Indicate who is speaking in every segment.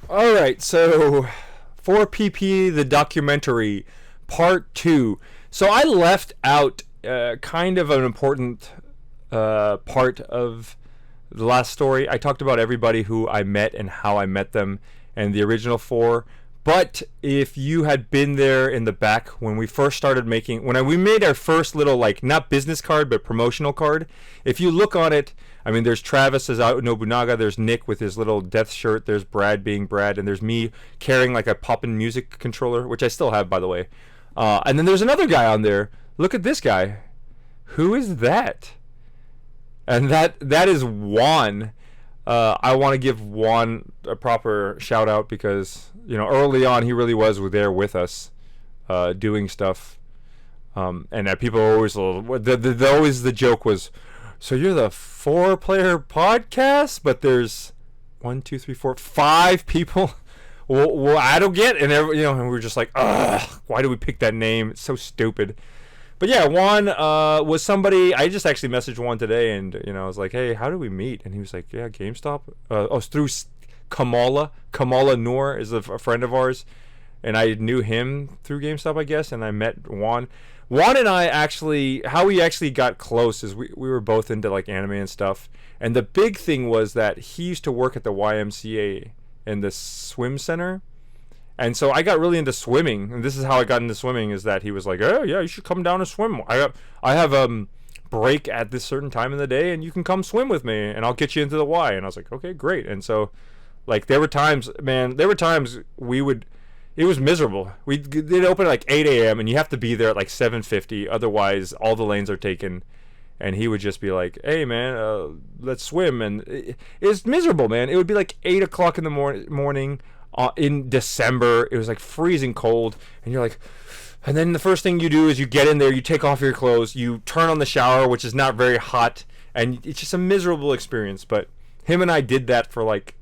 Speaker 1: All right, so 4PP the documentary part 2. So I left out kind of an important part of the last story. I talked about everybody who I met and how I met them and the original 4. But if you had been there in the back when we first started making, we made our first little, like, not business card, but promotional card, if you look on it, I mean, there's Travis as out Nobunaga, there's Nick with his little death shirt, there's Brad being Brad, and there's me carrying, like, a poppin' music controller, which I still have, by the way. And then there's another guy on there. Look at this guy. Who is that? And that is Juan. I want to give Juan a proper shout out because, early on he really was there with us, doing stuff. And that people always, the joke was, so you're the 4-player podcast, but there's 1, 2, 3, 4, 5 people. Well, I don't get it. And and we're just like, ugh, why do we pick that name? It's so stupid. But yeah, Juan was somebody. I just actually messaged Juan today, and I was like, "Hey, how did we meet?" And he was like, "Yeah, GameStop." It's through Kamala. Kamala Noor is a friend of ours, and I knew him through GameStop, I guess. And I met Juan. Juan and I actually, how we actually got close is we were both into like anime and stuff. And the big thing was that he used to work at the YMCA in the swim center. And so I got really into swimming, and this is how I got into swimming, is that he was like, "Oh yeah, you should come down and swim. I have break at this certain time in the day, and you can come swim with me, and I'll get you into the Y." And I was like, "Okay, great." And so, like, there were times we would, it was miserable. They'd open at like 8 a.m. and you have to be there at like 7:50, otherwise all the lanes are taken. And he would just be like, "Hey man, let's swim," and it's miserable, man. It would be like 8 o'clock in the morning. In December, it was like freezing cold, and you're like, and then the first thing you do is you get in there, you take off your clothes, you turn on the shower, which is not very hot, and it's just a miserable experience. But him and I did that for like,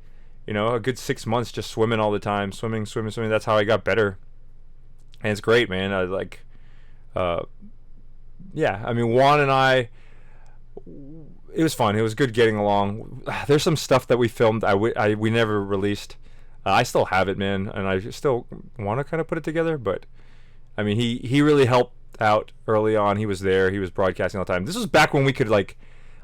Speaker 1: a good 6 months, just swimming all the time, swimming. That's how I got better, and it's great, man. I like, yeah. I mean, Juan and I, it was fun. It was good getting along. There's some stuff that we filmed we never released. I still have it, man, and I still want to kind of put it together, but I mean, he really helped out early on. He was there. He was broadcasting all the time. This was back when we could, like,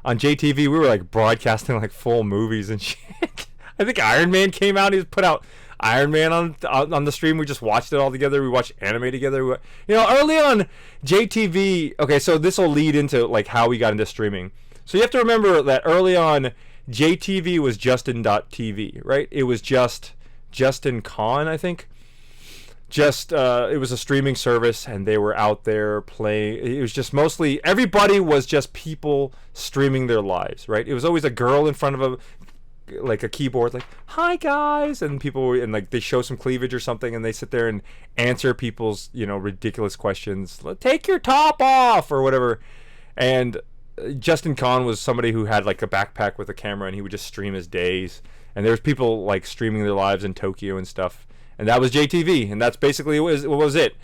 Speaker 1: on JTV, we were, like, broadcasting, like, full movies and shit. I think Iron Man came out. He put out Iron Man on the stream. We just watched it all together. We watched anime together. Early on, JTV, okay, so this will lead into, like, how we got into streaming. So you have to remember that early on, JTV was Justin.tv, right? It was just Justin Khan, I think. It was a streaming service, and they were out there playing. It was just mostly, everybody was just people streaming their lives, right? It was always a girl in front of a keyboard, like, "Hi guys," and people and like they show some cleavage or something, and they sit there and answer people's ridiculous questions, "Take your top off," or whatever. And Justin Khan was somebody who had like a backpack with a camera, and he would just stream his days. And there was people like streaming their lives in Tokyo and stuff, and that was JTV, and that's basically what was it.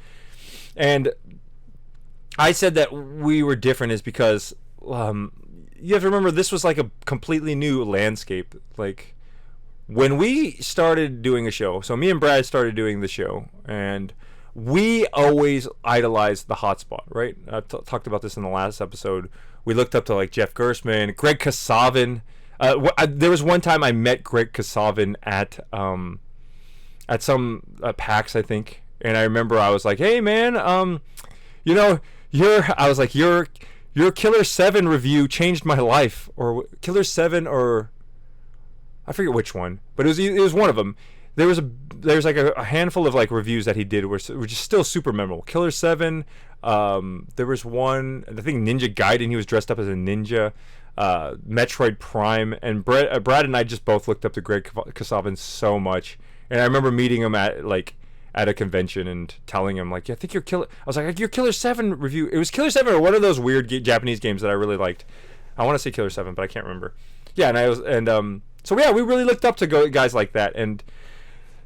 Speaker 1: And I said that we were different is because you have to remember this was like a completely new landscape. Like when we started doing a show, so me and Brad started doing the show, and we always idolized the hotspot, right? I talked about this in the last episode. We looked up to like Jeff Gerstmann, Greg Kasavin. There was one time I met Greg Kasavin at some PAX, I think, and I remember I was like, "Hey man, your Killer 7 review changed my life," or Killer 7, or I forget which one, but it was one of them. There's like a handful of like reviews that he did were just still super memorable. Killer 7. There was one, I think Ninja Gaiden. He was dressed up as a ninja. Metroid Prime, and Brad and I just both looked up to Greg Kasavin so much, and I remember meeting him at a convention and telling him like, "Yeah, I think your Killer," I was like, "Your Killer 7 review." It was Killer 7 or one of those weird Japanese games that I really liked. I want to say Killer 7, but I can't remember. Yeah, so yeah, we really looked up to guys like that, and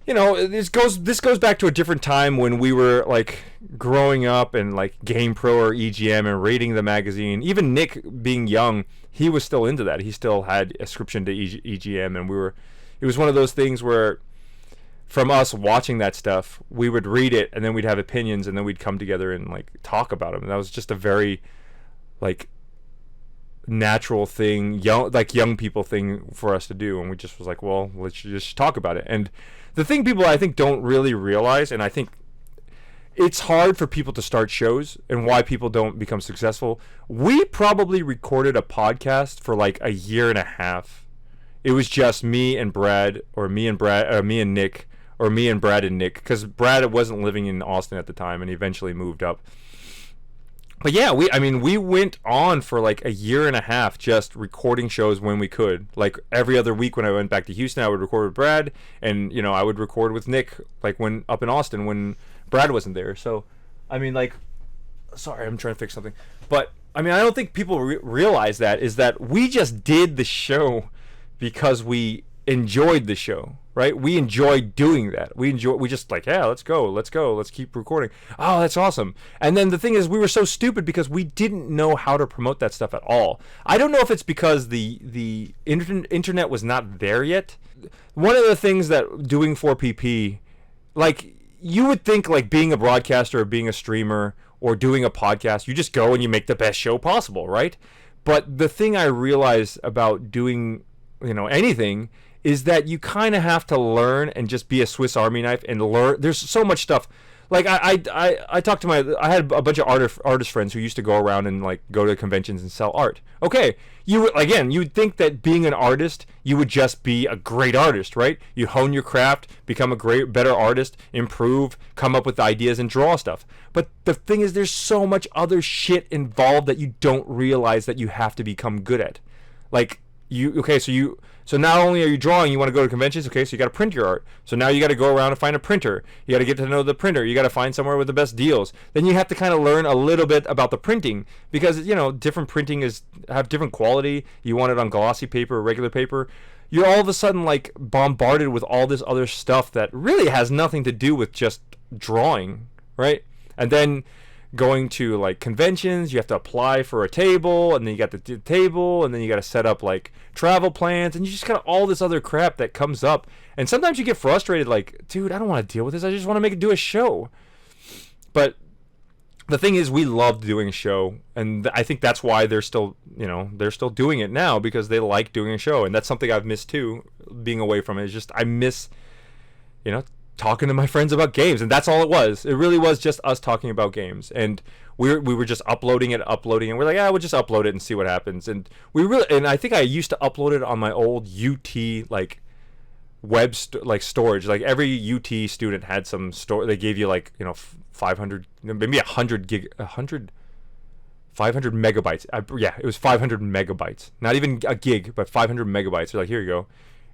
Speaker 1: this goes back to a different time when we were like growing up and like GamePro or EGM and reading the magazine. Even Nick, being young, he was still into that. He still had a subscription to EGM, and it was one of those things where from us watching that stuff, we would read it and then we'd have opinions and then we'd come together and like talk about them. And that was just a very like natural thing, young people thing for us to do. And we just was like, well, let's just talk about it. And the thing people I think don't really realize, and I think it's hard for people to start shows and why people don't become successful. We probably recorded a podcast for like a year and a half. It was just me and Brad, or me and Nick, or me and Brad and Nick, because Brad wasn't living in Austin at the time and he eventually moved up. But yeah, we went on for like a year and a half just recording shows when we could. Like every other week when I went back to Houston, I would record with Brad, and you know, I would record with Nick like when up in Austin when Brad wasn't there. So I mean, like, sorry, I'm trying to fix something. But I mean, I don't think people realize that is that we just did the show because we enjoyed the show, right? We enjoyed doing that. We just like, yeah, let's go, let's keep recording. Oh, that's awesome. And then the thing is, we were so stupid because we didn't know how to promote that stuff at all. I don't know if it's because the internet was not there yet. One of the things that doing 4PP, like, you would think like being a broadcaster or being a streamer or doing a podcast, you just go and you make the best show possible, right? But the thing I realized about doing, you know, anything is that you kind of have to learn and just be a Swiss Army knife and learn. There's so much stuff. Like I talked to I had a bunch of artist friends who used to go around and like go to conventions and sell art. Okay, you'd think that being an artist, you would just be a great artist, right? You hone your craft, become a better artist, improve, come up with ideas and draw stuff. But the thing is, there's so much other shit involved that you don't realize that you have to become good at. Like so not only are you drawing, you want to go to conventions, okay, so you got to print your art. So now you got to go around and find a printer. You got to get to know the printer. You got to find somewhere with the best deals. Then you have to kind of learn a little bit about the printing because, you know, different printing have different quality. You want it on glossy paper or regular paper. You're all of a sudden like bombarded with all this other stuff that really has nothing to do with just drawing, right? And then going to like conventions, you have to apply for a table, and then you got the table, and then you got to set up like travel plans, and you just got all this other crap that comes up. And sometimes you get frustrated, like, dude, I don't want to deal with this. I just want to do a show. But the thing is, we loved doing a show, and I think that's why they're still doing it now, because they like doing a show, and that's something I've missed too, being away from it. It's just I miss, you know, talking to my friends about games, and that's all it was. It really was just us talking about games, and we were just uploading, and we're like, we'll just upload it and see what happens. And I think I used to upload it on my old UT like storage. Like every UT student had some store. They gave you like, you know, 500, maybe 100 500 megabytes. Yeah, it was 500 megabytes. Not even a gig, but 500 megabytes. They're like, here you go.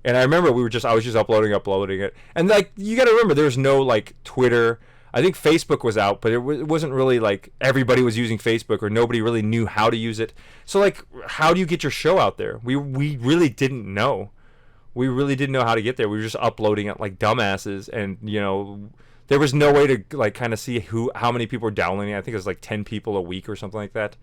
Speaker 1: And I remember I was just uploading it. And like, you got to remember, there was no like Twitter. I think Facebook was out, but it wasn't really like everybody was using Facebook, or nobody really knew how to use it. So like, how do you get your show out there? We really didn't know. We really didn't know how to get there. We were just uploading it like dumbasses, and you know, there was no way to like kind of see how many people were downloading it. I think it was like 10 people a week or something like that.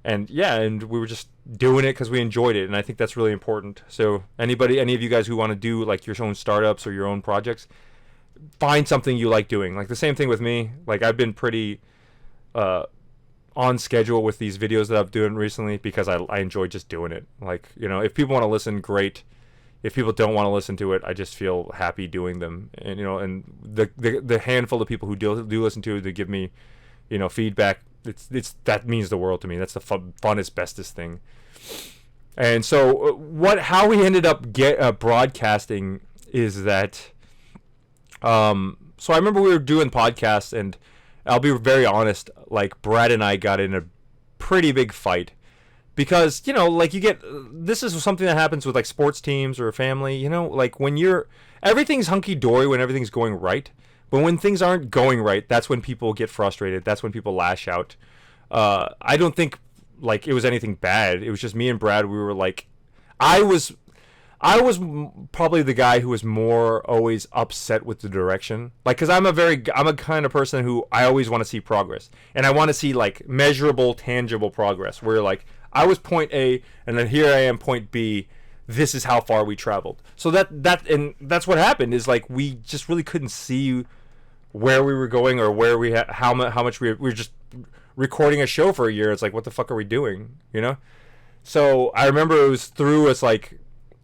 Speaker 1: And yeah, and we were just doing it because we enjoyed it, and I think that's really important. So any of you guys who want to do like your own startups or your own projects, find something you like doing. Like the same thing with me. Like I've been pretty on schedule with these videos that I've doing recently because I enjoy just doing it. Like, you know, if people want to listen, great. If people don't want to listen to it, I just feel happy doing them. And you know, and the handful of people who do listen to it, they give me, you know, feedback. It's that means the world to me. That's the funnest, bestest thing. And so how we ended up broadcasting is that so I remember we were doing podcasts, and I'll be very honest, like Brad and I got in a pretty big fight because, you know, like this is something that happens with like sports teams or a family, you know, like when everything's hunky-dory when everything's going right. But when things aren't going right, that's when people get frustrated. That's when people lash out. I don't think like it was anything bad. It was just me and Brad. We were like, I was probably the guy who was more always upset with the direction. Like, cause I'm a kind of person who I always want to see progress, and I want to see like measurable, tangible progress. Where like I was point A, and then here I am point B. this is how far we traveled. So that's what happened, is like we just really couldn't see where we were going, or where we how much we were just recording a show for a year. It's like, what the fuck are we doing, you know? So I remember it was through, it's like,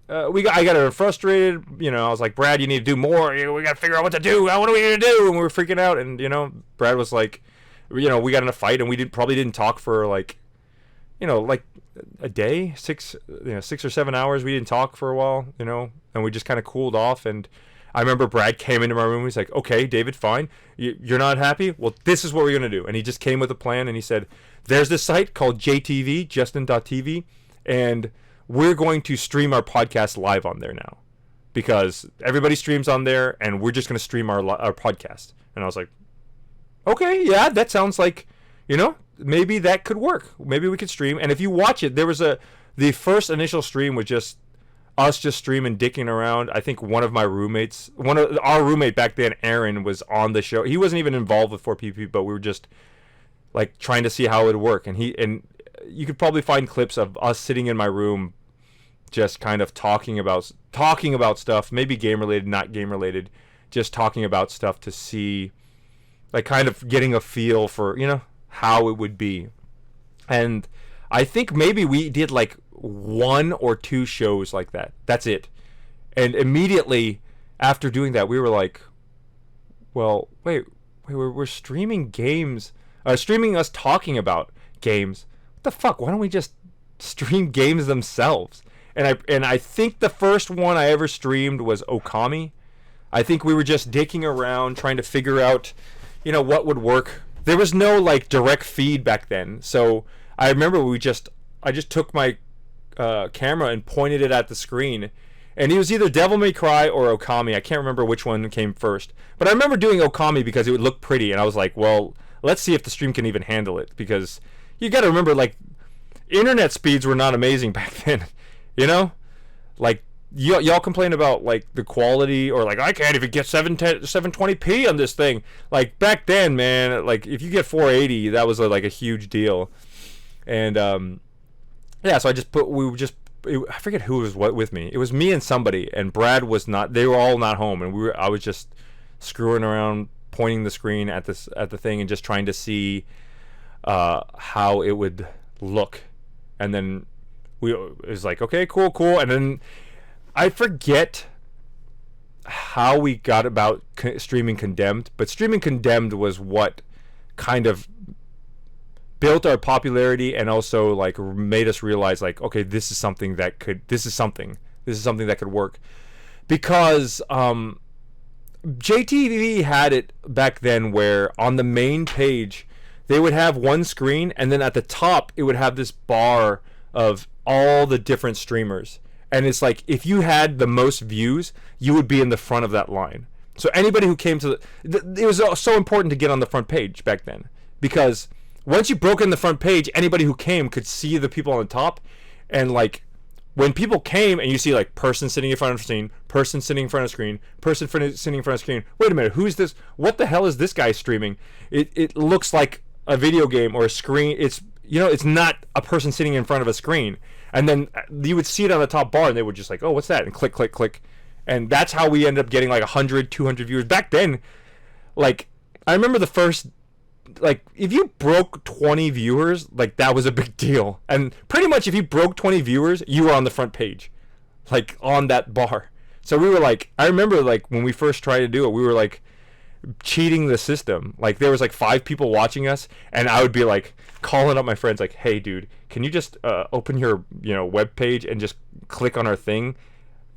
Speaker 1: I got frustrated, you know. I was like, Brad, you need to do more. We got to figure out what to do. What are we going to do? And we were freaking out. And, you know, Brad was like, you know, we got in a fight, and we probably didn't talk for like, you know, like a day, 6 or 7 hours. We didn't talk for a while, you know, and we just kind of cooled off. And I remember Brad came into my room. He's like, okay, David, fine. You're not happy? Well, this is what we're going to do. And he just came with a plan, and he said, there's this site called JTV, Justin.tv, and we're going to stream our podcast live on there now, because everybody streams on there, and we're just going to stream our podcast. And I was like, okay, yeah, that sounds like, you know, maybe that could work. Maybe we could stream. And if you watch it, the first initial stream was just us just streaming, dicking around. I think one of our roommate back then, Aaron, was on the show. He wasn't even involved with 4PP, but we were just like trying to see how it would work. And you could probably find clips of us sitting in my room, just kind of talking about stuff, maybe game related, not game related, just talking about stuff to see, like, kind of getting a feel for, you know, how it would be. And I think maybe we did like 1 or 2 shows like that. That's it. And immediately after doing that, we were like, well, wait, we're streaming games, streaming us talking about games. What the fuck? Why don't we just stream games themselves? And I think the first one I ever streamed was Okami. I think we were just dicking around trying to figure out, you know, what would work. There was no like direct feed back then, so I remember I just took my camera and pointed it at the screen, and it was either Devil May Cry or Okami. I can't remember which one came first, but I remember doing Okami because it would look pretty, and I was like, well, let's see if the stream can even handle it, because you got to remember, like, internet speeds were not amazing back then. You know, like y'all complain about like the quality, or like, I can't even get 720p on this thing. Like back then, man, like if you get 480, that was like a huge deal. And yeah, so I forget who was with me. It was me and somebody, and Brad was not. They were all not home, and I was just screwing around, pointing the screen at the thing, and just trying to see how it would look, and then. It was like, okay, cool. And then I forget how we got about streaming Condemned, but streaming Condemned was what kind of built our popularity, and also like made us realize, like, okay, this is something that could work, because JTV had it back then where on the main page they would have one screen, and then at the top it would have this bar of all the different streamers, and it's like if you had the most views, you would be in the front of that line. So anybody who came to it was so important to get on the front page back then, because once you broke in the front page, anybody who came could see the people on the top. And like when people came and you see like person sitting in front of the screen, person sitting in front of the screen, person sitting in front of the screen, wait a minute, who's this? What the hell is this guy streaming? It looks like a video game or a screen. It's, you know, it's not a person sitting in front of a screen. And then you would see it on the top bar, and they would just like, oh, what's that? And click, click, click. And that's how we ended up getting like 100, 200 viewers. Back then, like, I remember the first, like, if you broke 20 viewers, like, that was a big deal. And pretty much if you broke 20 viewers, you were on the front page, like, on that bar. So we were like, I remember, like, when we first tried to do it, we were like cheating the system. Like, there was like 5 people watching us, and I would be like calling up my friends like, hey dude, can you just open your, you know, web page and just click on our thing,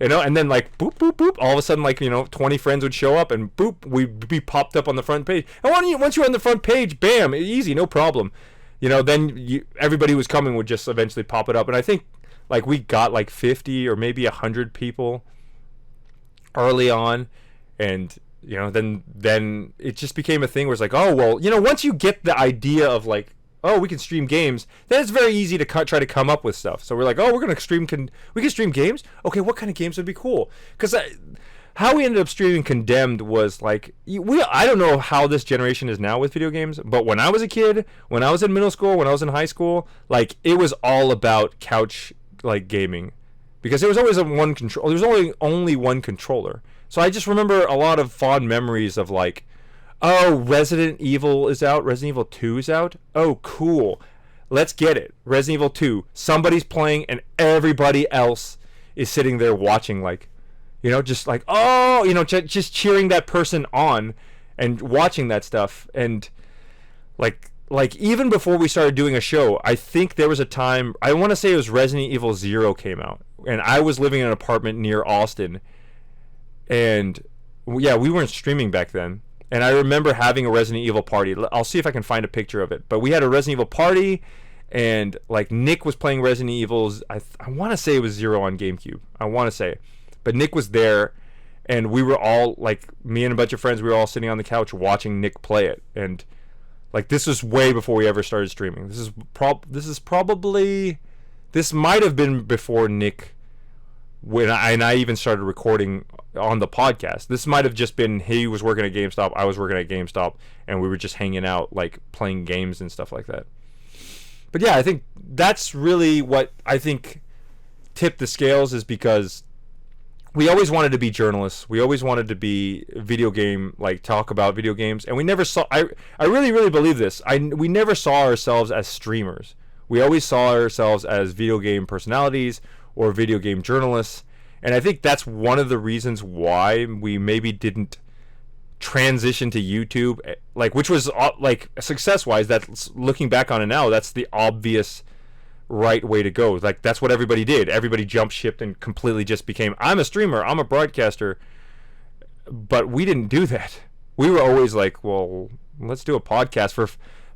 Speaker 1: you know? And then like boop boop boop, all of a sudden, like, you know, 20 friends would show up, and boop, we'd be popped up on the front page. And once you're on the front page, bam, easy, no problem, you know. Then everybody who's coming would just eventually pop it up. And I think like we got like 50 or maybe 100 people early on, and you know, then it just became a thing where it's like, oh, well, you know, once you get the idea of like, oh, we can stream games, then it's very easy to try to come up with stuff. So we're like, oh, we can stream games? Okay, what kind of games would be cool? Because how we ended up streaming Condemned was like, I don't know how this generation is now with video games, but when I was a kid, when I was in middle school, when I was in high school, like, it was all about couch, like, gaming. because there was always one control. There was only one controller. So I just remember a lot of fond memories of like, oh, Resident Evil is out. Resident Evil 2 is out. Oh, cool. Let's get it. Resident Evil 2. Somebody's playing and everybody else is sitting there watching, like, just like, oh, just cheering that person on and watching that stuff. And like even before we started doing a show, I think there was a time, I want to say it was Resident Evil 0 came out, and I was living in an apartment near Austin, and yeah, we weren't streaming back then. And I remember having a Resident Evil party. I'll see if I can find a picture of it. But we had a Resident Evil party, and like Nick was playing Resident Evils. I want to say it was 0 on GameCube. I want to say. But Nick was there, and we were all, like, me and a bunch of friends, we were all sitting on the couch watching Nick play it. And like, this was way before we ever started streaming. This might have been before Nick, when I even started recording on the podcast. This might have just been, he was working at GameStop, I was working at GameStop, and we were just hanging out, like, playing games and stuff like that. But yeah, I think that's really what I think tipped the scales, is because we always wanted to be journalists. We always wanted to be video game, like, talk about video games, and we never saw, I really, really believe this, we never saw ourselves as streamers. We always saw ourselves as video game personalities or video game journalists. And I think that's one of the reasons why we maybe didn't transition to YouTube, like, which was like, success-wise, that's, looking back on it now, that's the obvious right way to go. Like, that's what everybody did. Everybody jumped ship and completely just became, I'm a streamer, I'm a broadcaster. But we didn't do that. We were always like, well, let's do a podcast for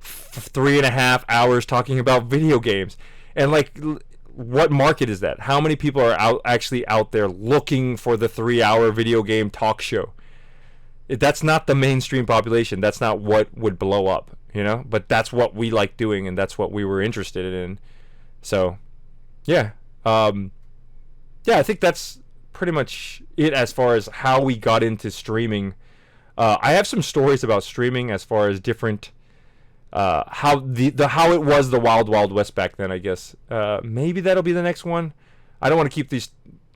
Speaker 1: 3.5 hours talking about video games. And like, what market is that? How many people are actually out there looking for the 3-hour video game talk show? That's not the mainstream population. That's not what would blow up, but that's what we like doing, and that's what we were interested in. So yeah, I think that's pretty much it as far as how we got into streaming. I have some stories about streaming as far as different how it was the Wild Wild West back then, I guess. Maybe that'll be the next one. I don't want to keep these,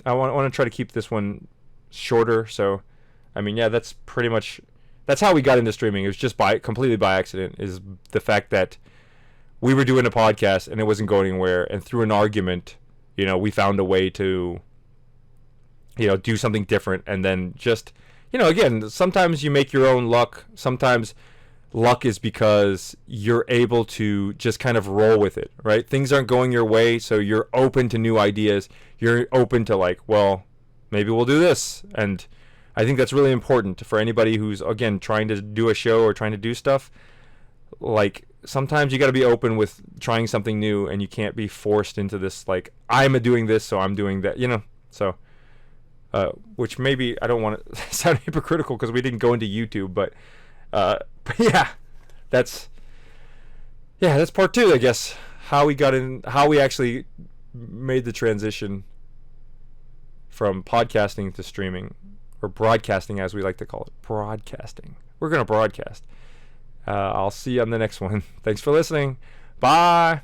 Speaker 1: I want to try to keep this one shorter. So I mean, yeah, that's pretty much, that's how we got into streaming. It was just completely by accident, is the fact that we were doing a podcast and it wasn't going anywhere, and through an argument, we found a way to do something different. And then just, again, sometimes you make your own luck. Sometimes luck is because you're able to just kind of roll with it, right? Things aren't going your way, so you're open to new ideas. You're open to, like, well, maybe we'll do this. And I think that's really important for anybody who's, again, trying to do a show or trying to do stuff. Like, sometimes you got to be open with trying something new, and you can't be forced into this, like, I'm doing this, so I'm doing that, so which maybe I don't want to sound hypocritical because we didn't go into YouTube, but yeah, that's part 2, I guess. How we actually made the transition from podcasting to streaming, or broadcasting, as we like to call it. Broadcasting. We're going to broadcast. I'll see you on the next one. Thanks for listening. Bye.